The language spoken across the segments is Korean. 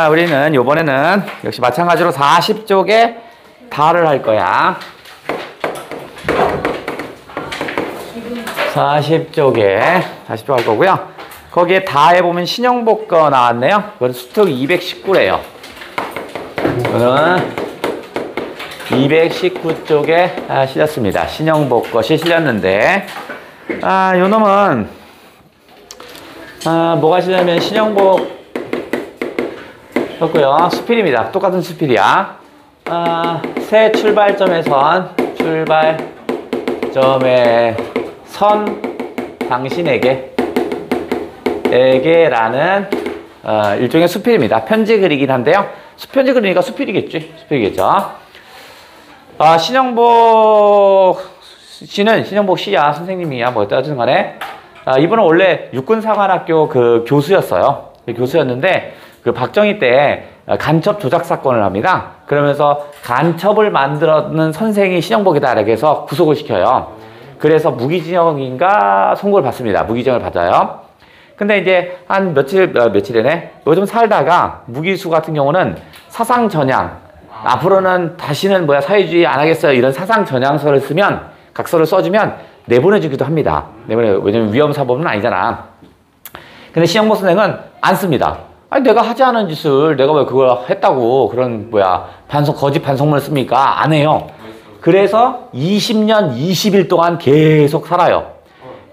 우리는 요번에는 역시 마찬가지로 40쪽에 다를 할 거야. 40쪽에 할 거고요. 거기에 다에 보면 신형복 거 나왔네요. 이건 수특 219래요. 이거는 219쪽에 실렸습니다. 신형복 것이 실렸는데, 요 놈은, 뭐가 실냐면 신형복 였고요. 수필입니다. 똑같은 수필이야. 새 출발점에선 당신에게라는 일종의 수필입니다. 편지 글이긴 한데요. 편지 글이니까 수필이겠지. 수필이겠죠. 신형복 씨야. 선생님이야. 뭐 어쨌든 간에. 이분은 원래 육군사관학교 그 교수였어요. 교수였는데, 그 박정희 때 간첩 조작 사건을 합니다. 그러면서 간첩을 만들었는 선생이 신형복이다 이렇게 해서 구속을 시켜요. 그래서 무기징역인가 선고를 받습니다. 무기징역을 받아요. 근데 이제 한 며칠이네. 요즘 살다가 무기수 같은 경우는 사상 전향, 앞으로는 다시는 사회주의 안 하겠어요 이런 사상 전향서를 쓰면, 각서를 써주면 내보내주기도 합니다. 왜냐면 위험사범은 아니잖아. 근데 신형복 선생은 안 씁니다. 아니, 내가 하지 않은 짓을 내가 왜 그걸 했다고 그런 거짓 반성문을 씁니까? 안 해요. 그래서 20년 20일 동안 계속 살아요.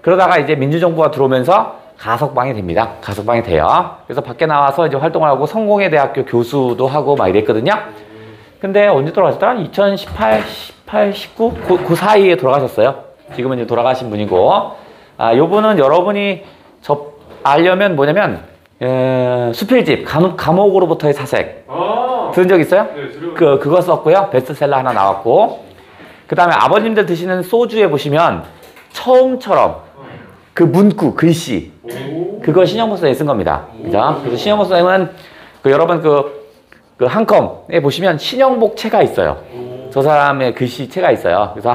그러다가 이제 민주정부가 들어오면서 가석방이 됩니다. 가석방이 돼요. 그래서 밖에 나와서 이제 활동을 하고 성공회 대학교 교수도 하고 막 이랬거든요. 근데 언제 돌아가셨더라? 2018, 18, 19? 그 사이에 돌아가셨어요. 지금은 이제 돌아가신 분이고, 요분은 여러분이 알려면 뭐냐면, 수필집 감옥으로부터의 사색 들은 적 있어요? 네, 그거 썼고요. 베스트셀러 하나 나왔고, 그 다음에 아버님들 드시는 소주에 보시면 처음처럼 그 문구 글씨 그거 신형복 선생이 쓴 겁니다. 그죠? 그래서 신형복 선생은 여러분 그 한컴에 보시면 신형복 채가 있어요. 저 사람의 글씨체가 있어요. 그래서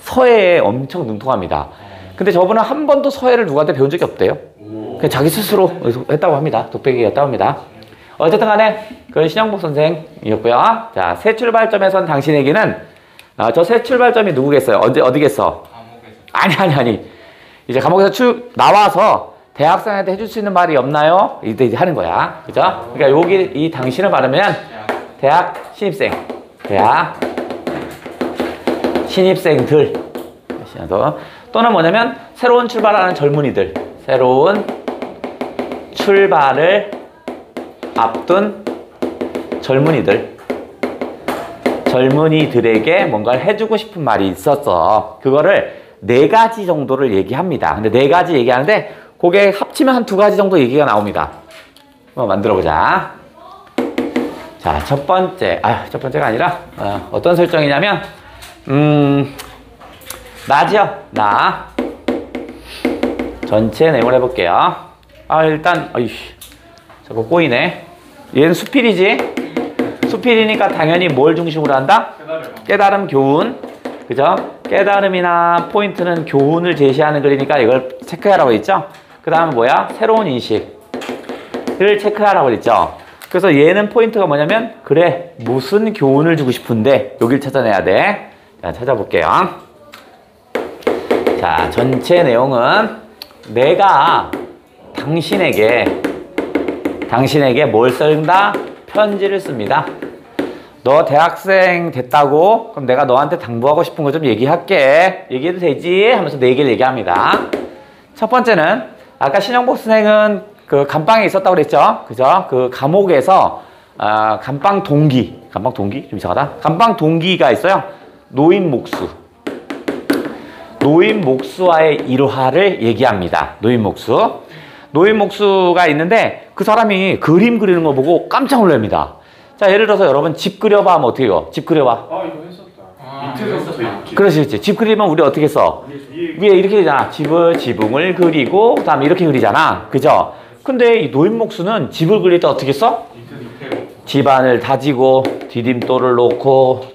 서예에 엄청 능통합니다. 근데 저분은 한 번도 서예를 누구한테 배운 적이 없대요. 그냥 자기 스스로 했다고 합니다. 독백이었다고 합니다. 어쨌든 간에 그건 신형복 선생이었고요. 자, 새 출발점에선 당신에게는, 저 새 출발점이 누구겠어요? 어디겠어? 감옥에서. 아니. 이제 감옥에서 나와서 대학생한테 해줄 수 있는 말이 없나요? 이제 하는 거야. 그죠? 그러니까 여기 이 당신을 받으면 대학 신입생들. 또는 뭐냐면 새로운 출발하는 젊은이들. 새로운 출발을 앞둔 젊은이들에게 뭔가를 해주고 싶은 말이 있었어. 그거를 4가지 정도를 얘기합니다. 근데 4가지 얘기하는데 그게 합치면 한 2가지 정도 얘기가 나옵니다. 한번 만들어보자. 자, 첫 번째가 아니라 어떤 설정이냐면 나죠. 나 전체 내용을 해볼게요. 일단 자꾸 꼬이네. 얘는 수필이지. 수필이니까 당연히 뭘 중심으로 한다? 깨달음, 교훈. 그죠? 깨달음이나 포인트는 교훈을 제시하는 글이니까 이걸 체크하라고 했죠? 그 다음은 뭐야? 새로운 인식을 체크하라고 했죠? 그래서 얘는 포인트가 뭐냐면, 그래, 무슨 교훈을 주고 싶은데 여길 찾아내야 돼. 자, 찾아볼게요. 자, 전체 내용은 내가 당신에게 뭘 쓴다? 편지를 씁니다. 너 대학생 됐다고? 그럼 내가 너한테 당부하고 싶은 거 좀 얘기할게. 얘기해도 되지? 하면서 4개를 얘기합니다. 첫 번째는 아까 신형복 선생은 그 감방에 있었다고 그랬죠? 그죠? 그 감옥에서 감방 동기 좀 이상하다. 감방 동기가 있어요. 노인 목수와의 일화를 얘기합니다. 노인 목수가 있는데 그 사람이 그림 그리는 거 보고 깜짝 놀랍니다. 자, 예를 들어서 여러분 집 그려봐 하면 어떻게 해요? 집 그려봐. 이거 했었다. 밑에서부터 이렇게. 그렇지. 집 그리면 우리 어떻게 써? 위에 이렇게 되잖아. 지붕을 그리고 그다음에 이렇게 그리잖아. 그죠? 근데 이 노인 목수는 집을 그릴 때 어떻게 써? 집안을 다지고 디딤돌을 놓고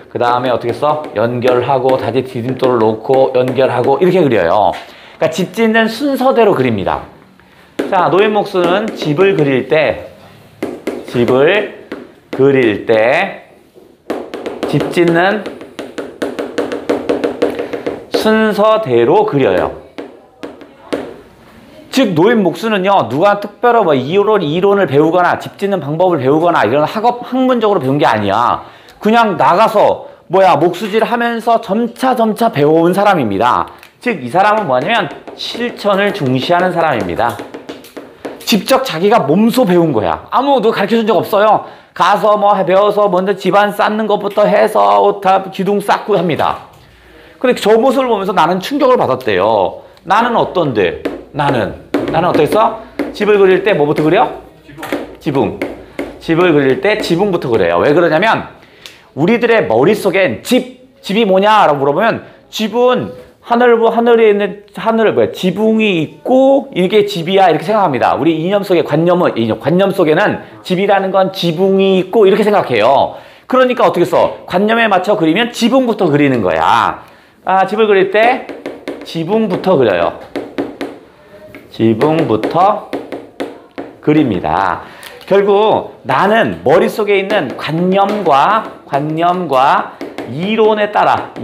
그 다음에 어떻게 써? 연결하고 다시 디딤돌을 놓고 연결하고 이렇게 그려요. 그러니까 집 짓는 순서대로 그립니다. 자, 노인목수는 집을 그릴 때 집 짓는 순서대로 그려요. 즉 노인목수는요, 누가 특별히 뭐 이론을 배우거나 집 짓는 방법을 배우거나 이런 학문적으로 배운 게 아니야. 그냥 나가서 목수질 하면서 점차 배워온 사람입니다. 즉 이 사람은 뭐냐면 실천을 중시하는 사람입니다. 직접 자기가 몸소 배운 거야. 아무도 가르쳐준 적 없어요. 가서 배워서 먼저 집안 쌓는 것부터 해서 다 기둥 쌓고 합니다. 근데 저 모습을 보면서 나는 충격을 받았대요. 나는 어떤데? 나는 어땠어? 집을 그릴 때 뭐부터 그려? 지붕. 집을 그릴 때 지붕부터 그려요. 왜 그러냐면 우리들의 머릿속엔 집이 뭐냐라고 물어보면 집은 하늘에 있는 지붕이 있고 이게 집이야 이렇게 생각합니다. 우리 관념 속에는 집이라는 건 지붕이 있고 이렇게 생각해요. 그러니까 어떻게 써? 관념에 맞춰 그리면 지붕부터 그리는 거야. 집을 그릴 때 지붕부터 그려요. 지붕부터 그립니다. 결국 나는 머릿속에 있는 관념과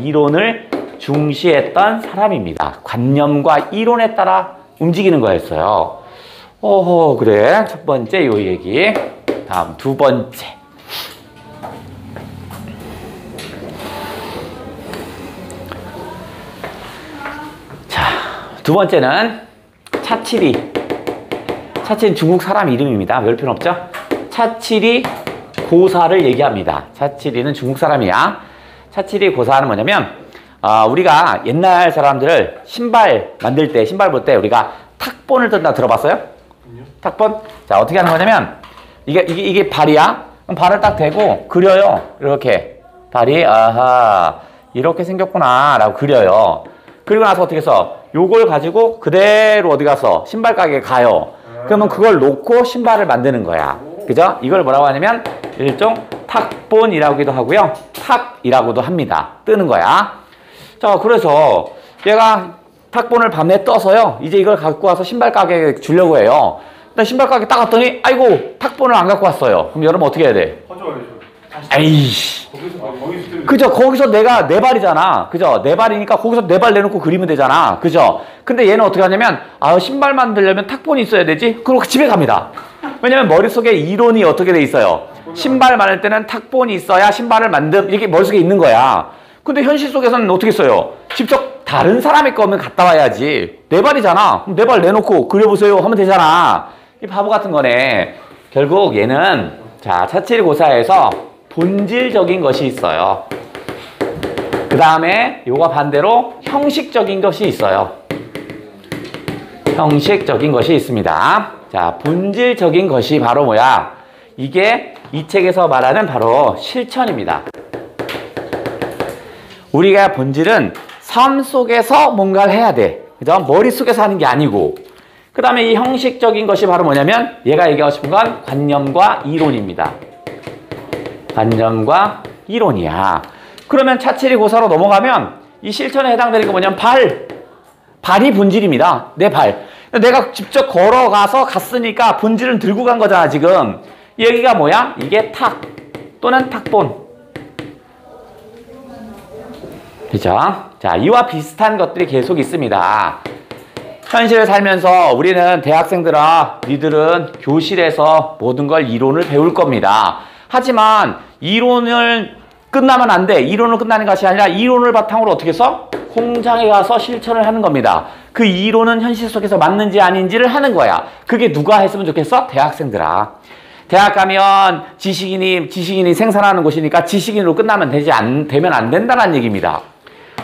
이론을 중시했던 사람입니다. 관념과 이론에 따라 움직이는 거였어요. 그래. 첫 번째 요 얘기. 다음 두 번째. 자, 두 번째는 차칠이. 차칠은 중국 사람 이름입니다. 별 필요 없죠? 차칠이 고사를 얘기합니다. 차칠이는 중국 사람이야. 차칠이 고사는 뭐냐면 우리가 옛날 사람들을 신발 만들 때, 신발 볼 때 우리가 탁본을 뜬다 들어봤어요? 아니요. 탁본? 자, 어떻게 하는 거냐면 이게 발이야. 그럼 발을 딱 대고 그려요. 이렇게 발이 이렇게 생겼구나 라고 그려요. 그리고 나서 어떻게 써? 요걸 가지고 그대로 어디 가서 신발 가게에 가요. 그러면 그걸 놓고 신발을 만드는 거야. 그죠? 이걸 뭐라고 하냐면 일종 탁본이라고도 하고요. 탁이라고도 합니다. 뜨는 거야. 자, 그래서 얘가 탁본을 밤에 떠서요. 이제 이걸 갖고 와서 신발 가게에 주려고 해요. 근데 신발 가게 딱 갔더니 아이고 탁본을 안 갖고 왔어요. 그럼 여러분 어떻게 해야 돼? 가져와야죠. 에이씨. 거기서 그죠? 거기서 내가 내 발이잖아. 그죠? 내 발이니까 거기서 내 발 내놓고 그리면 되잖아. 그죠? 근데 얘는 어떻게 하냐면 신발 만들려면 탁본이 있어야 되지? 그리고 집에 갑니다. 왜냐면 머릿속에 이론이 어떻게 돼 있어요? 신발 만들 때는 탁본이 있어야 신발을 이렇게 머릿속에 있는 거야. 근데 현실 속에서는 어떻게 써요? 직접 다른 사람의 거면 갔다 와야지. 내 발이잖아. 그럼 내 발 내놓고 그려보세요 하면 되잖아. 이 바보 같은 거네. 결국 얘는 차칠이 고사에서 본질적인 것이 있어요. 그 다음에 요거 반대로 형식적인 것이 있어요. 형식적인 것이 있습니다. 자, 본질적인 것이 바로 뭐야? 이게 이 책에서 말하는 바로 실천입니다. 우리가 본질은 삶 속에서 뭔가를 해야 돼. 그죠? 머릿속에서 하는 게 아니고. 그 다음에 이 형식적인 것이 바로 뭐냐면 얘가 얘기하고 싶은 건 관념과 이론입니다. 관념과 이론이야. 그러면 차칠이 고사로 넘어가면 이 실천에 해당되는 게 뭐냐면 발이 본질입니다. 내 발. 내가 직접 걸어가서 갔으니까 본질은 들고 간 거잖아 지금. 여기가 뭐야? 이게 탁 또는 탁본. 그죠? 자, 이와 비슷한 것들이 계속 있습니다. 현실을 살면서 우리는 대학생들아, 니들은 교실에서 모든 걸 이론을 배울 겁니다. 하지만 이론을 끝나면 안 돼. 이론을 끝나는 것이 아니라 이론을 바탕으로 어떻게 써? 공장에 가서 실천을 하는 겁니다. 그 이론은 현실 속에서 맞는지 아닌지를 하는 거야. 그게 누가 했으면 좋겠어? 대학생들아. 대학 가면 지식인이 생산하는 곳이니까 지식인으로 끝나면 되면 안 된다는 얘기입니다.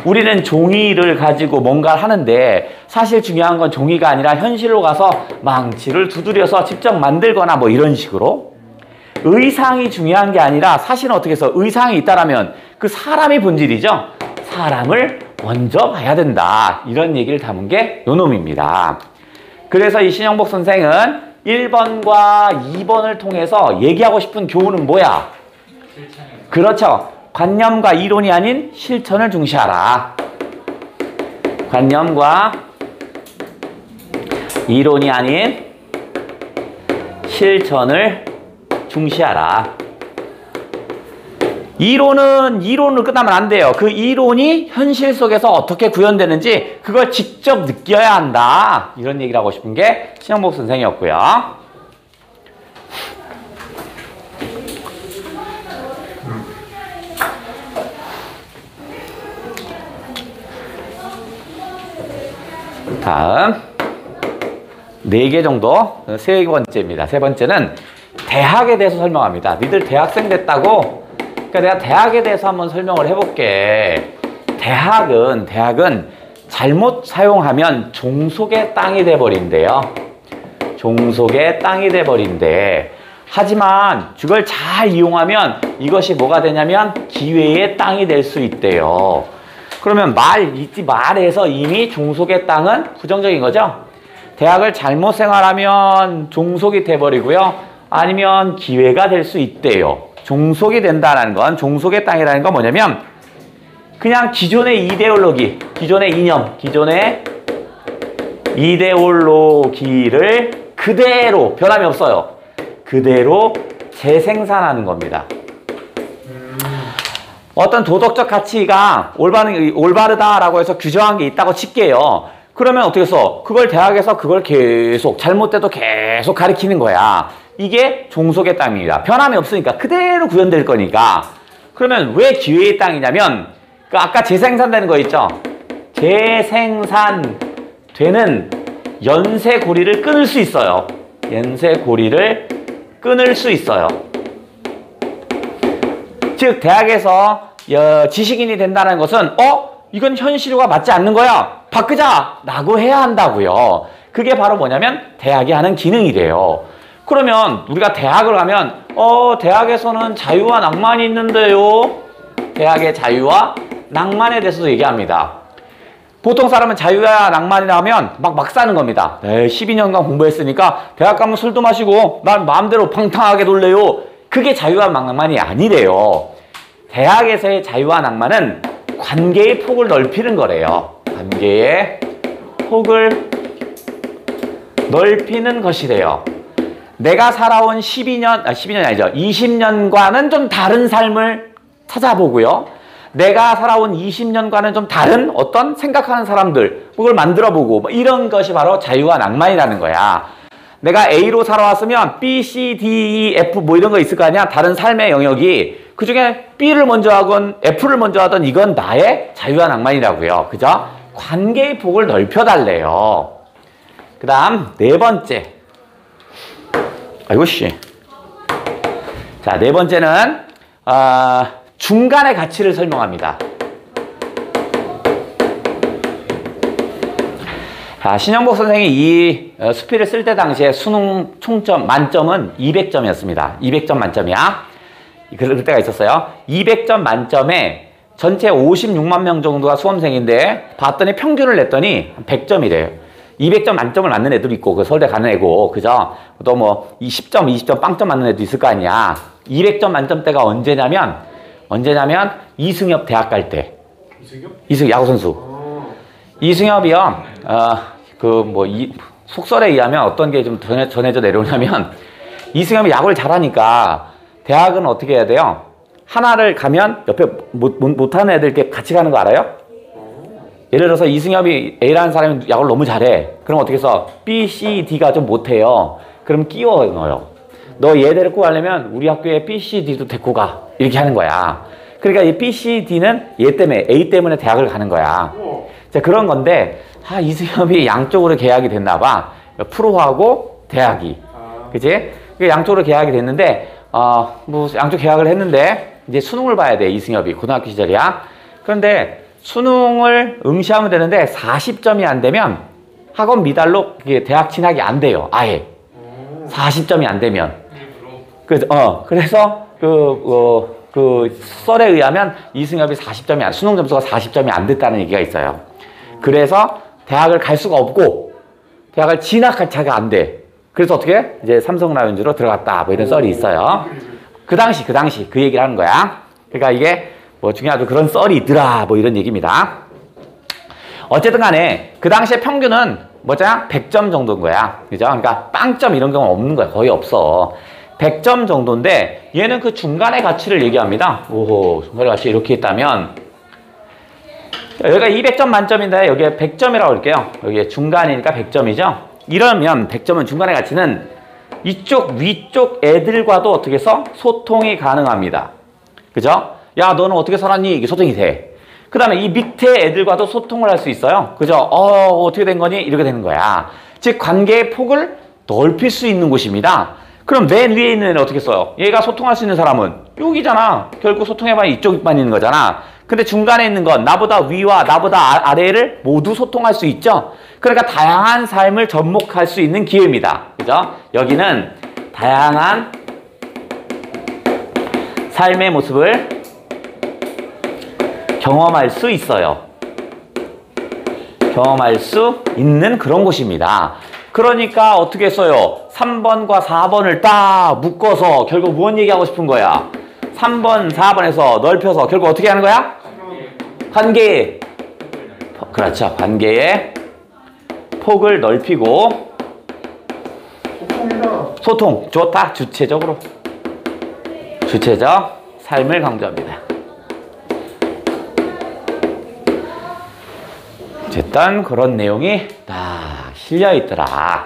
우리는 종이를 가지고 뭔가를 하는데 사실 중요한 건 종이가 아니라 현실로 가서 망치를 두드려서 직접 만들거나 뭐 이런 식으로 의상이 중요한 게 아니라 사실은 어떻게 해서 의상이 있다라면 그 사람이 본질이죠. 사람을 먼저 봐야 된다. 이런 얘기를 담은 게 요놈입니다. 그래서 이 신영복 선생은 1번과 2번을 통해서 얘기하고 싶은 교훈은 뭐야? 그렇죠. 관념과 이론이 아닌 실천을 중시하라. 관념과 이론이 아닌 실천을 중시하라. 이론으로 끝나면 안 돼요. 그 이론이 현실 속에서 어떻게 구현되는지 그걸 직접 느껴야 한다. 이런 얘기를 하고 싶은 게 신영복 선생이었고요. 다음 4개 정도, 3번째입니다. 세 번째는 대학에 대해서 설명합니다. 니들 대학생 됐다고? 그러니까 내가 대학에 대해서 한번 설명을 해볼게. 대학은 잘못 사용하면 종속의 땅이 돼버린대요. 종속의 땅이 돼버린대. 하지만 그걸 잘 이용하면 이것이 뭐가 되냐면 기회의 땅이 될 수 있대요. 그러면 말에서 이미 종속의 땅은 부정적인 거죠. 대학을 잘못 생활하면 종속이 돼버리고요. 아니면 기회가 될 수 있대요. 종속이 된다는 건, 종속의 땅이라는 건 뭐냐면 그냥 기존의 이데올로기, 기존의 이념, 기존의 이데올로기를 그대로, 변함이 없어요. 그대로 재생산하는 겁니다. 어떤 도덕적 가치가 올바르다라고 해서 규정한 게 있다고 칠게요. 그러면 어떻게 써? 그걸 대학에서 그걸 계속, 잘못돼도 계속 가리키는 거야. 이게 종속의 땅입니다. 변함이 없으니까 그대로 구현될 거니까. 그러면 왜 기회의 땅이냐면 그 아까 재생산되는 거 있죠? 재생산되는 연쇄고리를 끊을 수 있어요. 연쇄고리를 끊을 수 있어요. 즉 대학에서 지식인이 된다는 것은 이건 현실과 맞지 않는 거야. 바꾸자! 라고 해야 한다고요. 그게 바로 뭐냐면 대학이 하는 기능이래요. 그러면 우리가 대학을 가면 대학에서는 자유와 낭만이 있는데요. 대학의 자유와 낭만에 대해서도 얘기합니다. 보통 사람은 자유와 낭만이라 하면 막 사는 겁니다. 12년간 공부했으니까 대학 가면 술도 마시고 난 마음대로 팡탕하게 놀래요. 그게 자유와 낭만이 아니래요. 대학에서의 자유와 낭만은 관계의 폭을 넓히는 거래요. 관계의 폭을 넓히는 것이래요. 내가 살아온 12년이 아니죠. 20년과는 좀 다른 삶을 찾아보고요. 내가 살아온 20년과는 좀 다른 어떤 생각하는 사람들, 그걸 만들어보고 이런 것이 바로 자유와 낭만이라는 거야. 내가 A로 살아왔으면 B, C, D, E, F 이런 거 있을 거 아니야. 다른 삶의 영역이. 그 중에 B를 먼저 하건 F를 먼저 하던 이건 나의 자유와 낭만이라고요. 그죠? 관계의 폭을 넓혀달래요. 그 다음 4번째. 아이고 씨. 자, 4번째는 중간의 가치를 설명합니다. 자, 신영복 선생이 이 수필을 쓸 때 당시에 수능 총점 만점은 200점이었습니다. 200점 만점이야. 그럴 때가 있었어요. 200점 만점에 전체 56만 명 정도가 수험생인데 봤더니 평균을 냈더니 100점이래요. 200점 만점을 맞는 애도 있고 그 서울대 가는 애고 그죠? 또 뭐 10점, 20점 빵점 맞는 애도 있을 거 아니야. 200점 만점대가 언제냐면 이승엽 대학 갈 때. 이승엽 야구 선수. 이승엽이요. 속설에 의하면 어떤 게 좀 전해져 내려오냐면 이승엽이 야구를 잘하니까 대학은 어떻게 해야 돼요? 하나를 가면 옆에 못하는 애들 같이 가는 거 알아요? 예를 들어서 이승엽이 A라는 사람이 야구를 너무 잘해. 그럼 어떻게 해서 B, C, D가 좀 못해요. 그럼 끼워 넣어요. 너 얘 데리고 가려면 우리 학교에 B, C, D도 데리고 가. 이렇게 하는 거야. 그러니까 이 B, C, D는 얘 때문에 A 때문에 대학을 가는 거야. 자, 그런 건데 이승엽이 양쪽으로 계약이 됐나 봐. 프로하고 대학이. 그치? 양쪽으로 계약이 됐는데 양쪽 계약을 했는데 이제 수능을 봐야 돼. 이승엽이 고등학교 시절이야. 그런데 수능을 응시하면 되는데 40점이 안 되면 학원 미달로 대학 진학이 안 돼요. 아예 40점이 안 되면. 그래서 그 썰에 의하면 이승엽이 수능 점수가 40점이 안 됐다는 얘기가 있어요. 그래서 대학을 갈 수가 없고 대학을 진학할 차가 안 돼. 그래서 어떻게? 이제 삼성라이온즈로 들어갔다. 이런 썰이 있어요. 그 당시 그 얘기를 하는 거야. 그러니까 이게 중요하죠. 그런 썰이 있더라. 이런 얘기입니다. 어쨌든 간에 그 당시에 평균은 뭐잖아? 100점 정도인 거야. 그죠? 그러니까 빵점 이런 경우는 없는 거야. 거의 없어. 100점 정도인데 얘는 그 중간의 가치를 얘기합니다. 오호, 중간의 가치 이렇게 있다면 여기가 200점 만점인데 여기에 100점이라고 할게요. 여기에 중간이니까 100점이죠. 이러면 100점은 중간의 가치는 이쪽 위쪽 애들과도 어떻게 해서 소통이 가능합니다. 그죠? 야, 너는 어떻게 살았니? 이게 소통이 돼. 그 다음에 이 밑에 애들과도 소통을 할 수 있어요. 그죠? 어떻게 된 거니? 이렇게 되는 거야. 즉, 관계의 폭을 넓힐 수 있는 곳입니다. 그럼 맨 위에 있는 애는 어떻게 써요? 얘가 소통할 수 있는 사람은 여기잖아. 결국 소통해봐야 이쪽만 있는 거잖아. 근데 중간에 있는 건 나보다 위와 나보다 아래를 모두 소통할 수 있죠. 그러니까 다양한 삶을 접목할 수 있는 기회입니다. 그죠? 여기는 다양한 삶의 모습을 경험할 수 있어요. 경험할 수 있는 그런 곳입니다. 그러니까 어떻게 써요? 3번과 4번을 딱 묶어서 결국 무슨 얘기하고 싶은 거야? 3번, 4번에서 넓혀서 결국 어떻게 하는 거야? 관계, 그렇죠. 관계의 폭을 넓히고 소통이다. 소통, 좋다. 주체적으로. 주체적 삶을 강조합니다. 어쨌든 그런 내용이 딱 실려 있더라.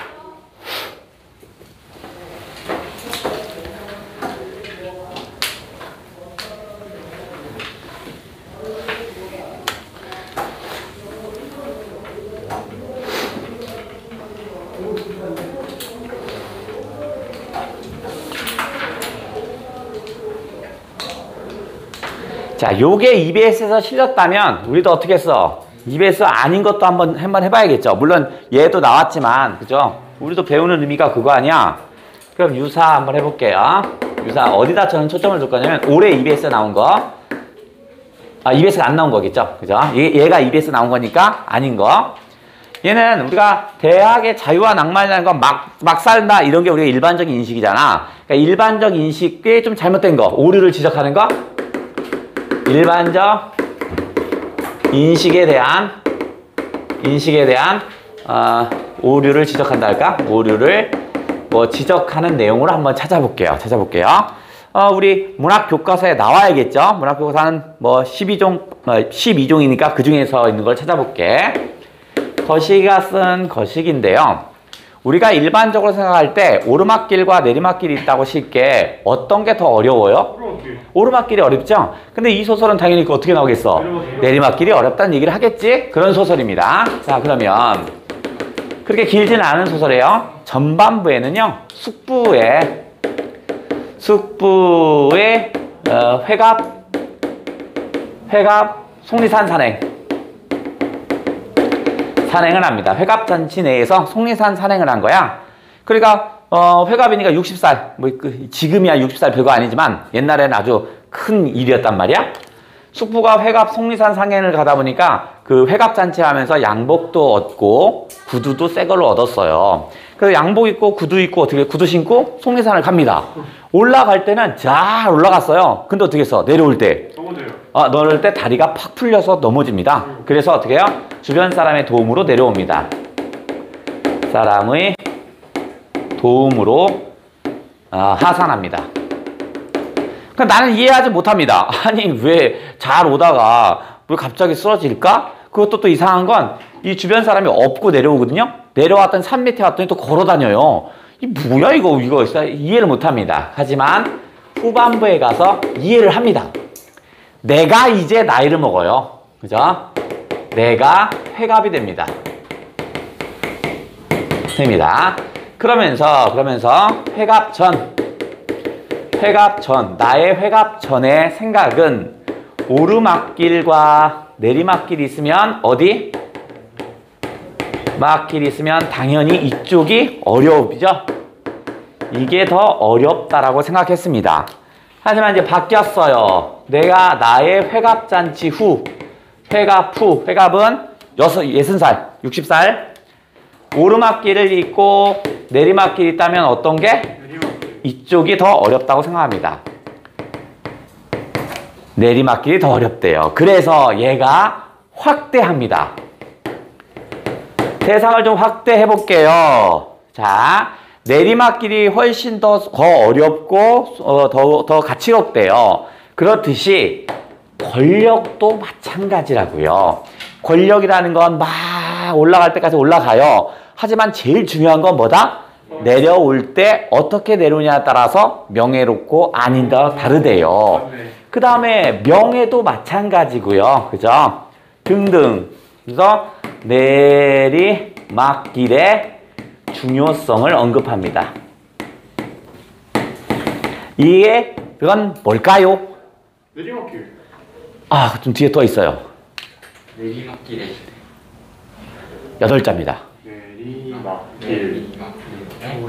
자, 요게 EBS에서 실렸다면 우리도 어떻게 했어? EBS 아닌 것도 한번 해봐야겠죠. 물론 얘도 나왔지만, 그죠? 우리도 배우는 의미가 그거 아니야? 그럼 유사 한번 해볼게요. 유사 어디다 저는 초점을 둘 거냐면 올해 EBS에 나온 거. 아, EBS가 안 나온 거겠죠? 그죠? 얘가 EBS 나온 거니까 아닌 거. 얘는 우리가 대학의 자유와 낭만이라는 건 막 살다 이런 게 우리가 일반적인 인식이잖아. 그러니까 일반적 인식이 좀 잘못된 거, 오류를 지적하는 거. 일반적 인식에 대한 오류를 지적한다 할까? 오류를 뭐 지적하는 내용으로 한번 찾아볼게요. 우리 문학 교과서에 나와야겠죠? 문학 교과서는 뭐 12종이니까 그 중에서 있는 걸 찾아볼게. 거시기가 쓴 거시기인데요. 우리가 일반적으로 생각할 때 오르막길과 내리막길이 있다고 쉽게 어떤 게 더 어려워요? 오르막길이 어렵죠? 근데 이 소설은 당연히 어떻게 나오겠어? 내리막길이 어렵다는 얘기를 하겠지? 그런 소설입니다. 자, 그러면 그렇게 길지는 않은 소설이에요. 전반부에는요. 숙부의 회갑 속리산 산행을 합니다. 회갑잔치 내에서 속리산 산행을 한 거야. 그러니까 회갑이니까 60살, 지금이야 60살 별거 아니지만 옛날에는 아주 큰 일이었단 말이야. 숙부가 회갑 속리산 산행을 가다 보니까 그 회갑잔치 하면서 양복도 얻고 구두도 새 걸로 얻었어요. 그래서 양복 입고 구두 입고 어떻게 구두 신고 속리산을 갑니다. 올라갈 때는 잘 올라갔어요. 근데 어떻게 했어? 내려올 때 내려올 때 다리가 팍 풀려서 넘어집니다. 그래서 어떻게 해요? 주변 사람의 도움으로 내려옵니다. 사람의 도움으로 하산합니다. 그러니까 나는 이해하지 못합니다. 아니 왜 잘 오다가 왜 갑자기 쓰러질까? 그것도 또 이상한 건 이 주변 사람이 업고 내려오거든요. 내려왔던 산 밑에 왔더니 또 걸어 다녀요. 이 뭐야 이거 이해를 못합니다. 하지만 후반부에 가서 이해를 합니다. 내가 이제 나이를 먹어요. 그죠? 내가 회갑이 됩니다. 그러면서 회갑 전 나의 회갑 전의 생각은 오르막길과 내리막길이 있으면 어디? 막길이 있으면 당연히 이쪽이 어려우죠. 이게 더 어렵다라고 생각했습니다. 하지만 이제 바뀌었어요. 내가 나의 회갑잔치 후, 회갑은 60살, 60살. 오르막길을 있고 내리막길이 있다면 어떤 게? 이쪽이 더 어렵다고 생각합니다. 내리막길이 더 어렵대요. 그래서 얘가 확대합니다. 대상을 좀 확대해 볼게요. 자, 내리막길이 훨씬 더 어렵고 더 가치롭대요. 그렇듯이 권력도 마찬가지라고요. 권력이라는 건 막 올라갈 때까지 올라가요. 하지만 제일 중요한 건 뭐다? 내려올 때 어떻게 내려오냐에 따라서 명예롭고 아닌가 다르대요. 그 다음에 명예도 마찬가지고요. 그죠? 등등. 그래서 내리막길의 중요성을 언급합니다. 그건 뭘까요? 내리막길. 아, 좀 뒤에 또 있어요. 내리막길의 8자입니다. 내리막길.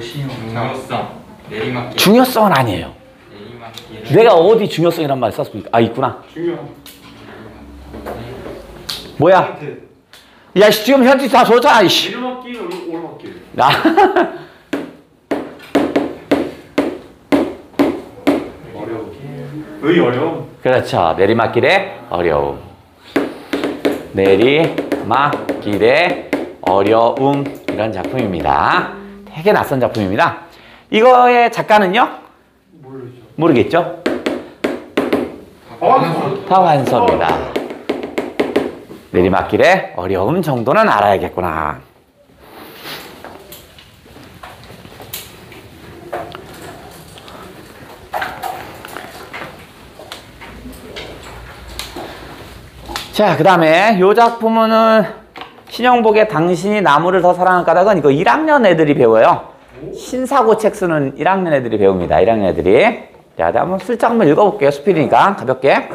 중요성. 내리막길. 중요성은 아니에요. 내리막길. 내가 어디 중요성이란 말 썼습니까? 아, 있구나. 중요한. 뭐야? 야, 지금 현지 다 줬잖아, 이씨. 내리막길, 오르막길. 나. 어려워. 의 어려움. 그렇죠. 내리막길의 어려움. 내리막길의 어려움. 이런 작품입니다. 되게 낯선 작품입니다. 이거의 작가는요? 모르죠. 모르겠죠? 박완서. 박완서입니다. 내리막길의 어려움 정도는 알아야겠구나. 자, 그 다음에 이 작품은 신영복의 당신이 나무를 더 사랑한 까닭은 이거 1학년 애들이 배워요. 신사고 책 쓰는 1학년 애들이 배웁니다. 1학년 애들이. 자, 한번 슬쩍 한번 읽어볼게요. 수필이니까 가볍게.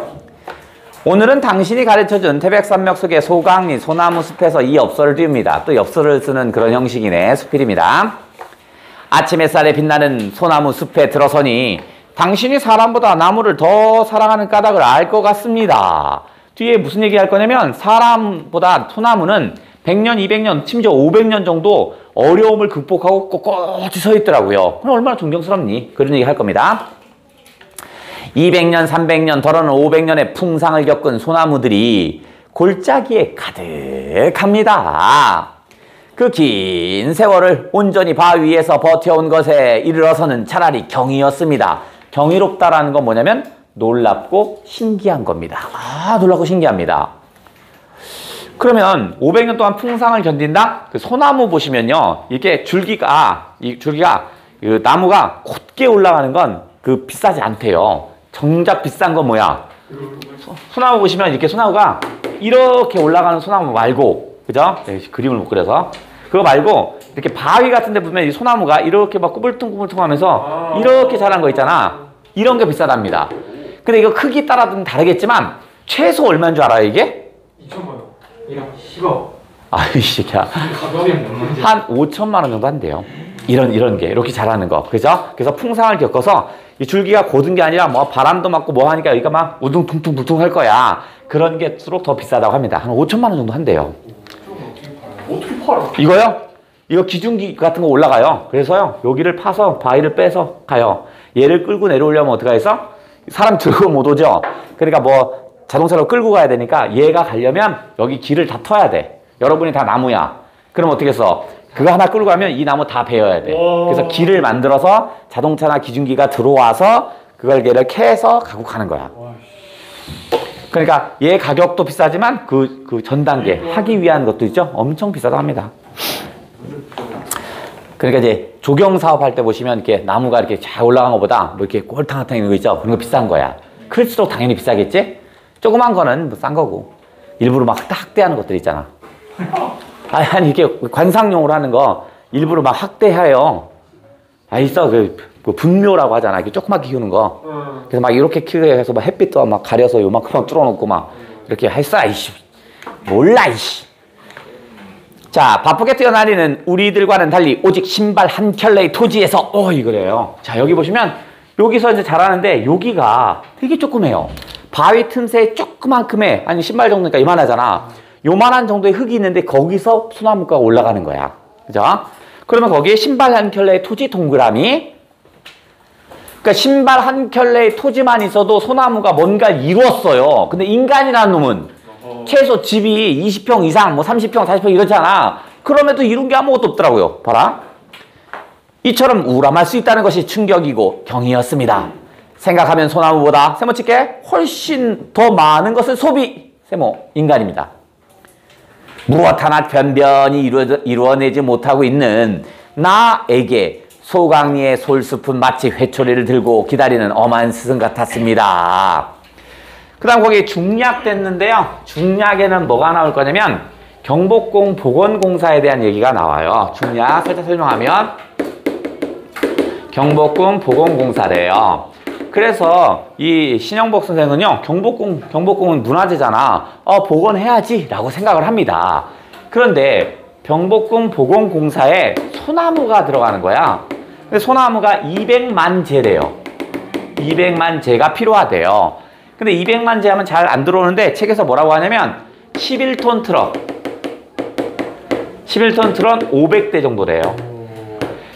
오늘은 당신이 가르쳐준 태백산맥 속의 소강리, 소나무 숲에서 이 엽서를 띄웁니다. 또 엽서를 쓰는 그런 형식이네. 수필입니다. 아침 햇살에 빛나는 소나무 숲에 들어서니 당신이 사람보다 나무를 더 사랑하는 까닭을 알 것 같습니다. 뒤에 무슨 얘기 할 거냐면 사람보다 소나무는 100년, 200년, 심지어 500년 정도 어려움을 극복하고 꼿꼿이 서 있더라고요. 그럼 얼마나 존경스럽니? 그런 얘기 할 겁니다. 200년, 300년, 더러는 500년의 풍상을 겪은 소나무들이 골짜기에 가득합니다. 그 긴 세월을 온전히 바위 위에서 버텨온 것에 이르러서는 차라리 경이었습니다. 경이롭다라는 건 뭐냐면 놀랍고 신기한 겁니다. 아, 놀랍고 신기합니다. 그러면 500년 동안 풍상을 견딘다? 그 소나무 보시면요. 이게 줄기가 그 나무가 곧게 올라가는 건 그 비싸지 않대요. 정작 비싼 건 뭐야? 소나무 보시면 이렇게 소나무가 이렇게 올라가는 소나무 말고, 그죠? 네, 그림을 못 그려서. 그거 말고 이렇게 바위 같은 데 보면 이 소나무가 이렇게 막 꾸불퉁꾸불퉁 하면서 이렇게 자란 거 있잖아. 이런 게 비싸답니다. 근데 이거 크기 따라 좀 다르겠지만 최소 얼마인 줄 알아요, 이게? 2천만 원. 10억. 아이씨, 야. 가격이 뭔지. 한 5천만 원 정도 한대요. 이런 게 이렇게 자라는 거. 그죠? 그래서 풍상을 겪어서 이 줄기가 고든 게 아니라 뭐 바람도 맞고 뭐 하니까 여기가 막 우둥퉁퉁 할 거야. 그런 게수록 더 비싸다고 합니다. 한 5천만 원 정도 한대요. 어떻게 팔아? 이거요? 이거 기중기 같은 거 올라가요. 그래서요, 여기를 파서 바위를 빼서 가요. 얘를 끌고 내려오려면 어떻게 해서? 사람 들고 못 오죠? 그러니까 뭐 자동차로 끌고 가야 되니까 얘가 가려면 여기 길을 다 터야 돼. 여러분이 다 나무야. 그럼 어떻게 해서? 그거 하나 끌고 가면 이 나무 다 베어야 돼. 그래서 길을 만들어서 자동차나 기중기가 들어와서 그걸 얘를 캐서 갖고 가는 거야. 그러니까 얘 가격도 비싸지만 그 전 단계 하기 위한 것도 있죠. 엄청 비싸다고 합니다. 그러니까 이제 조경 사업 할 때 보시면 이렇게 나무가 이렇게 잘 올라간 것보다 뭐 이렇게 꼴탕탕 있는 거 있죠. 그런 거 비싼 거야. 클수록 당연히 비싸겠지? 조그만 거는 뭐 싼 거고. 일부러 막 학대하는 것들 있잖아. 아니 이게 관상용으로 하는 거 일부러 막 학대해요. 아, 있어. 그 분묘라고 하잖아. 이렇게 조그맣게 키우는 거. 그래서 막 이렇게 키우게 해서 막 햇빛도 막 가려서 요만큼 뚫어놓고 막 이렇게 했어. 아이씨. 몰라, 이씨. 자, 바쁘게 뛰어다니는 우리들과는 달리 오직 신발 한 켤레의 토지에서, 이거래요. 자, 여기 보시면 여기서 이제 자라는데 여기가 되게 조그매요. 바위 틈새에 조그만큼의, 아니 신발 정도니까 이만하잖아. 요만한 정도의 흙이 있는데 거기서 소나무가 올라가는 거야. 그죠? 그러면 거기에 신발 한 켤레의 토지 동그라미. 그러니까 신발 한 켤레의 토지만 있어도 소나무가 뭔가를 이루었어요. 근데 인간이라는 놈은 최소 집이 20평 이상, 뭐 30평, 40평 이렇잖아. 그럼에도 이룬 게 아무것도 없더라고요. 봐라. 이처럼 우람할 수 있다는 것이 충격이고 경이었습니다. 생각하면 소나무보다 세모치게 훨씬 더 많은 것을 소비, 세모, 인간입니다. 무엇 하나 변변히 이루어내지 못하고 있는 나에게 소강리의 솔숲은 마치 회초리를 들고 기다리는 엄한 스승 같았습니다. 그 다음 거기 중략됐는데요. 중략에는 뭐가 나올 거냐면 경복궁 보건공사에 대한 얘기가 나와요. 중략 살짝 설명하면 경복궁 보건공사래요. 그래서 이 신영복 선생은요, 경복궁은 문화재잖아. 복원해야지 라고 생각을 합니다. 그런데 경복궁 보건공사에 소나무가 들어가는 거야. 근데 소나무가 200만 재래요. 200만 재가 필요하대요. 근데 200만 재 하면 잘 안 들어오는데 책에서 뭐라고 하냐면 11톤 트럭 500대 정도래요.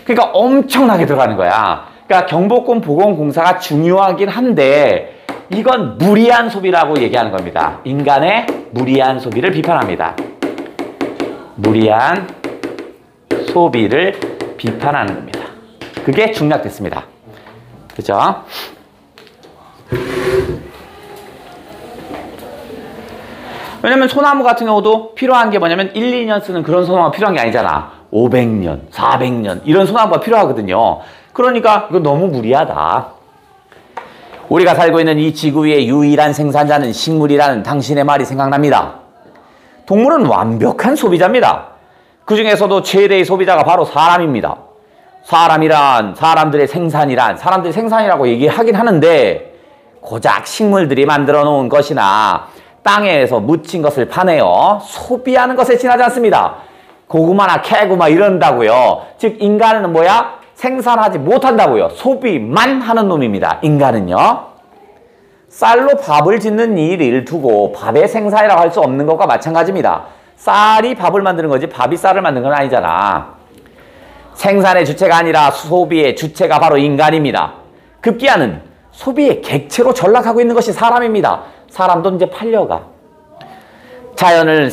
그러니까 엄청나게 들어가는 거야. 그러니까 경복궁 보건공사가 중요하긴 한데 이건 무리한 소비라고 얘기하는 겁니다. 인간의 무리한 소비를 비판합니다. 무리한 소비를 비판하는 겁니다. 그게 중략됐습니다. 그죠? 왜냐면 소나무 같은 경우도 필요한 게 뭐냐면 1, 2년 쓰는 그런 소나무가 필요한 게 아니잖아. 500년, 400년 이런 소나무가 필요하거든요. 그러니까 이거 너무 무리하다. 우리가 살고 있는 이 지구 위의 유일한 생산자는 식물이라는 당신의 말이 생각납니다. 동물은 완벽한 소비자입니다. 그 중에서도 최대의 소비자가 바로 사람입니다. 사람들의 생산이라고 얘기하긴 하는데 고작 식물들이 만들어 놓은 것이나 땅에서 묻힌 것을 파내어 소비하는 것에 지나지 않습니다. 고구마나 캐구마 이런다고요. 즉 인간은 뭐야? 생산하지 못한다고요. 소비만 하는 놈입니다. 인간은요. 쌀로 밥을 짓는 일을 두고 밥의 생산이라고 할 수 없는 것과 마찬가지입니다. 쌀이 밥을 만드는 거지 밥이 쌀을 만드는 건 아니잖아. 생산의 주체가 아니라 소비의 주체가 바로 인간입니다. 급기야는 소비의 객체로 전락하고 있는 것이 사람입니다. 사람도 이제 팔려가. 자연을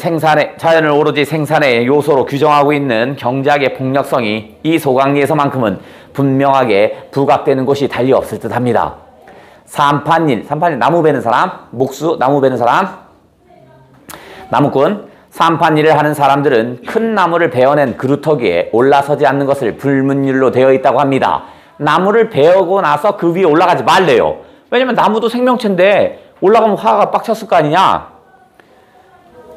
오로지 생산의 요소로 규정하고 있는 경제학의 폭력성이 이 소강리에서만큼은 분명하게 부각되는 곳이 달리 없을 듯 합니다. 삼판일, 나무 베는 사람, 나무 베는 사람, 나무꾼, 삼판일을 하는 사람들은 큰 나무를 베어낸 그루터기 위에 올라서지 않는 것을 불문율로 되어 있다고 합니다. 나무를 베어고 나서 그 위에 올라가지 말래요. 왜냐면 나무도 생명체인데 올라가면 화가 빡쳤을 거 아니냐.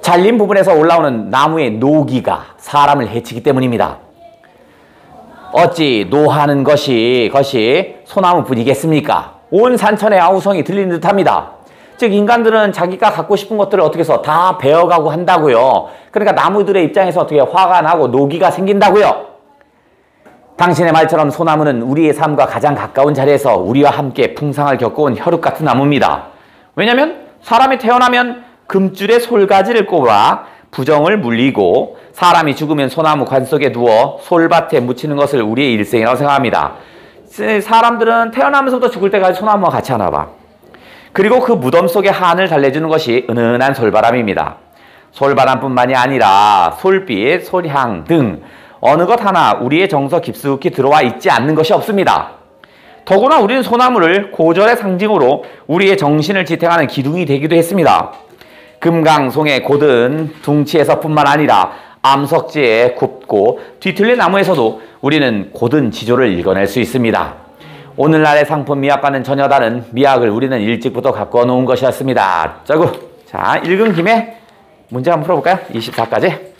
잘린 부분에서 올라오는 나무의 노기가 사람을 해치기 때문입니다. 어찌 노하는 것이 소나무뿐이겠습니까? 온 산천의 아우성이 들리는 듯합니다. 즉 인간들은 자기가 갖고 싶은 것들을 어떻게 해서 다 베어가고 한다고요. 그러니까 나무들의 입장에서 어떻게 화가 나고 노기가 생긴다고요. 당신의 말처럼 소나무는 우리의 삶과 가장 가까운 자리에서 우리와 함께 풍상을 겪어온 혈육 같은 나무입니다. 왜냐하면 사람이 태어나면 금줄에 솔가지를 꼽아 부정을 물리고 사람이 죽으면 소나무 관 속에 누워 솔밭에 묻히는 것을 우리의 일생이라고 생각합니다. 사람들은 태어나면서부터 죽을 때까지 소나무와 같이 하나 봐. 그리고 그 무덤 속의 한을 달래주는 것이 은은한 솔바람입니다. 솔바람뿐만이 아니라 솔빛, 솔향 등 어느 것 하나 우리의 정서 깊숙이 들어와 있지 않는 것이 없습니다. 더구나 우리는 소나무를 고절의 상징으로 우리의 정신을 지탱하는 기둥이 되기도 했습니다. 금강송의 고든 둥치에서뿐만 아니라 암석지에 굽고 뒤틀린 나무에서도 우리는 고든 지조를 읽어낼 수 있습니다. 오늘날의 상품 미학과는 전혀 다른 미학을 우리는 일찍부터 갖고 놓은 것이었습니다. 자, 읽은 김에 문제 한번 풀어볼까요? 24까지.